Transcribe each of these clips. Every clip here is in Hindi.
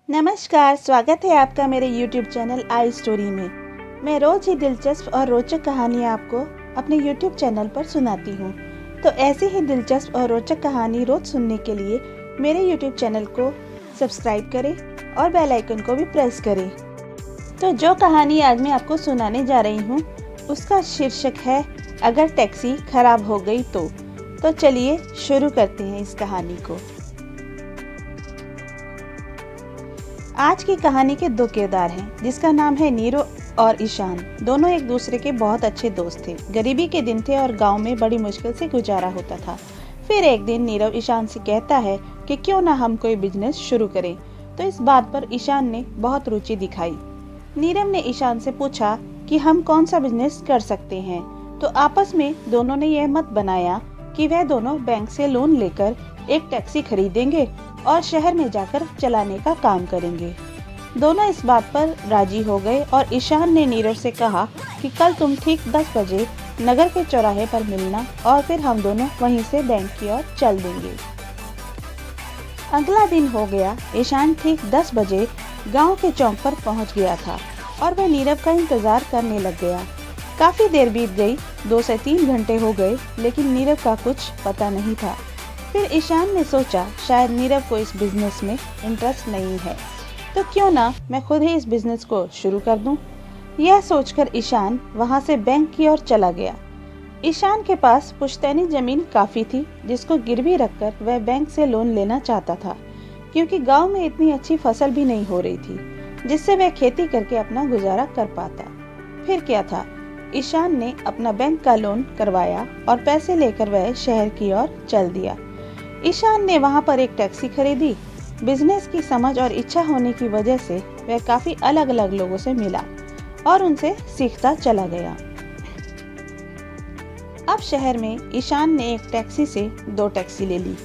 नमस्कार, स्वागत है आपका मेरे YouTube चैनल आई स्टोरी में। मैं रोज़ ही दिलचस्प और रोचक कहानियाँ आपको अपने YouTube चैनल पर सुनाती हूँ। तो ऐसी ही दिलचस्प और रोचक कहानी रोज़ सुनने के लिए मेरे YouTube चैनल को सब्सक्राइब करें और बेल आइकन को भी प्रेस करें। तो जो कहानी आज मैं आपको सुनाने जा रही हूँ उसका शीर्षक है अगर टैक्सी खराब हो गई तो चलिए शुरू करते हैं इस कहानी को। आज की कहानी के दो किरदार हैं जिसका नाम है नीरव और ईशान। दोनों एक दूसरे के बहुत अच्छे दोस्त थे। गरीबी के दिन थे और गांव में बड़ी मुश्किल से गुजारा होता था। फिर एक दिन नीरव ईशान से कहता है कि क्यों ना हम कोई बिजनेस शुरू करें। तो इस बात पर ईशान ने बहुत रुचि दिखाई। नीरव ने ईशान से पूछा कि हम कौन सा बिजनेस कर सकते हैं। तो आपस में दोनों ने यह मत बनाया कि वह दोनों बैंक से लोन लेकर एक टैक्सी खरीदेंगे और शहर में जाकर चलाने का काम करेंगे। दोनों इस बात पर राजी हो गए और ईशान ने नीरव से कहा कि कल तुम ठीक 10 बजे नगर के चौराहे पर मिलना और फिर हम दोनों वहीं से बैंक की ओर चल देंगे। अगला दिन हो गया। ईशान ठीक 10 बजे गांव के चौक पर पहुंच गया था और वह नीरव का इंतजार करने लग गया। काफी देर बीत गई, 2 से 3 घंटे हो गए, लेकिन नीरव का कुछ पता नहीं था। फिर ईशान ने सोचा शायद नीरव को इस बिजनेस में इंटरेस्ट नहीं है, तो क्यों ना मैं खुद ही इस बिजनेस को शुरू कर दूं। यह सोचकर ईशान वहां से बैंक की ओर चला गया। ईशान के पास पुश्तैनी जमीन काफी थी जिसको गिरवी रखकर वह बैंक से लोन लेना चाहता था, क्योंकि गांव में इतनी अच्छी फसल भी नहीं हो रही थी जिससे वह खेती करके अपना गुजारा कर पाता। फिर क्या था, ईशान ने अपना बैंक का लोन करवाया और पैसे लेकर वह शहर की ओर चल दिया। ईशान ने वहां पर एक टैक्सी खरीदी। बिजनेस की समझ और इच्छा होने की वजह से वह काफी अलग अलग लोगों से मिला और उनसे सीखता चला गया। अब शहर में ईशान ने एक टैक्सी से 2 टैक्सी ले ली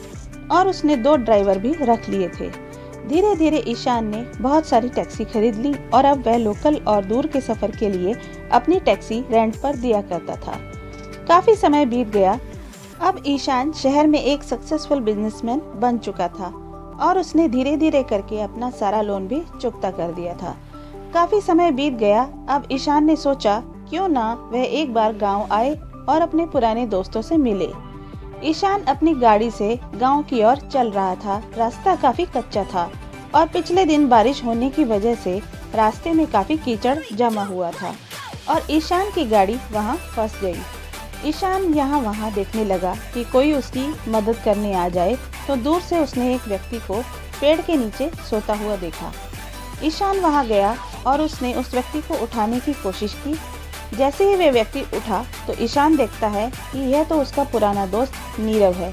और उसने 2 ड्राइवर भी रख लिए थे। धीरे धीरे ईशान ने बहुत सारी टैक्सी खरीद ली और अब वह लोकल और दूर के सफर के लिए अपनी टैक्सी रेंट पर दिया करता था। काफी समय बीत गया। अब ईशान शहर में एक सक्सेसफुल बिजनेसमैन बन चुका था और उसने धीरे धीरे करके अपना सारा लोन भी चुकता कर दिया था। काफी समय बीत गया। अब ईशान ने सोचा क्यों ना वह एक बार गांव आए और अपने पुराने दोस्तों से मिले। ईशान अपनी गाड़ी से गांव की ओर चल रहा था। रास्ता काफी कच्चा था और पिछले दिन बारिश होने की वजह से रास्ते में काफी कीचड़ जमा हुआ था और ईशान की गाड़ी वहां फंस गई। ईशान यहाँ वहाँ देखने लगा कि कोई उसकी मदद करने आ जाए, तो दूर से उसने एक व्यक्ति को पेड़ के नीचे सोता हुआ देखा। ईशान वहाँ गया और उसने उस व्यक्ति को उठाने की कोशिश की। जैसे ही वे व्यक्ति उठा तो ईशान देखता है कि यह तो उसका पुराना दोस्त नीरव है।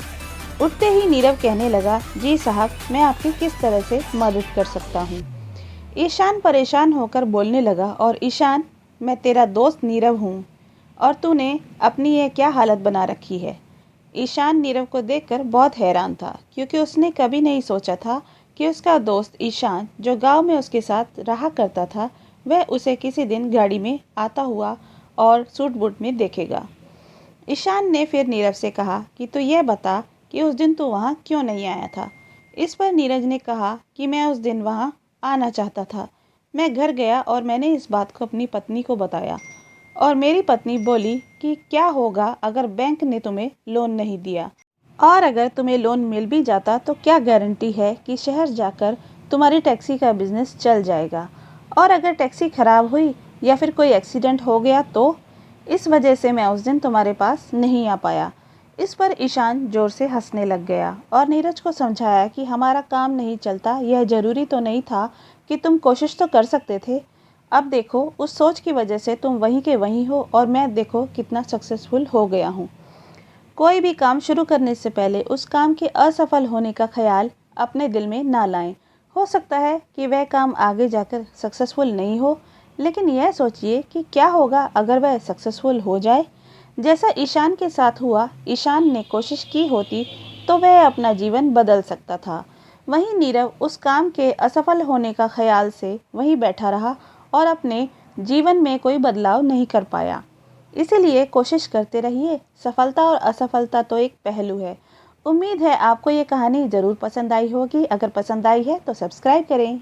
उठते ही नीरव कहने लगा, जी साहब, मैं आपकी किस तरह से मदद कर सकता हूँ। ईशान परेशान होकर बोलने लगा, और ईशान, मैं तेरा दोस्त नीरव हूँ और तूने अपनी ये क्या हालत बना रखी है। ईशान नीरव को देखकर बहुत हैरान था, क्योंकि उसने कभी नहीं सोचा था कि उसका दोस्त ईशान, जो गांव में उसके साथ रहा करता था, वह उसे किसी दिन गाड़ी में आता हुआ और सूट बूट में देखेगा। ईशान ने फिर नीरव से कहा कि तू यह बता कि उस दिन तू वहाँ क्यों नहीं आया था। इस पर नीरज ने कहा कि मैं उस दिन वहाँ आना चाहता था। मैं घर गया और मैंने इस बात को अपनी पत्नी को बताया और मेरी पत्नी बोली कि क्या होगा अगर बैंक ने तुम्हें लोन नहीं दिया, और अगर तुम्हें लोन मिल भी जाता तो क्या गारंटी है कि शहर जाकर तुम्हारी टैक्सी का बिजनेस चल जाएगा, और अगर टैक्सी खराब हुई या फिर कोई एक्सीडेंट हो गया तो। इस वजह से मैं उस दिन तुम्हारे पास नहीं आ पाया। इस पर ईशान जोर से हंसने लग गया और नीरज को समझाया कि हमारा काम नहीं चलता, यह ज़रूरी तो नहीं था कि तुम कोशिश तो कर सकते थे। अब देखो, उस सोच की वजह से तुम वहीं के वहीं हो और मैं देखो कितना सक्सेसफुल हो गया हूँ। कोई भी काम शुरू करने से पहले उस काम के असफल होने का ख्याल अपने दिल में ना लाएं। हो सकता है कि वह काम आगे जाकर सक्सेसफुल नहीं हो, लेकिन यह सोचिए कि क्या होगा अगर वह सक्सेसफुल हो जाए। जैसा ईशान के साथ हुआ, ईशान ने कोशिश की होती तो वह अपना जीवन बदल सकता था। वहीं नीरव उस काम के असफल होने का ख्याल से वहीं बैठा रहा और अपने जीवन में कोई बदलाव नहीं कर पाया। इसीलिए कोशिश करते रहिए। सफलता और असफलता तो एक पहलू है। उम्मीद है आपको ये कहानी ज़रूर पसंद आई होगी। अगर पसंद आई है तो सब्सक्राइब करें।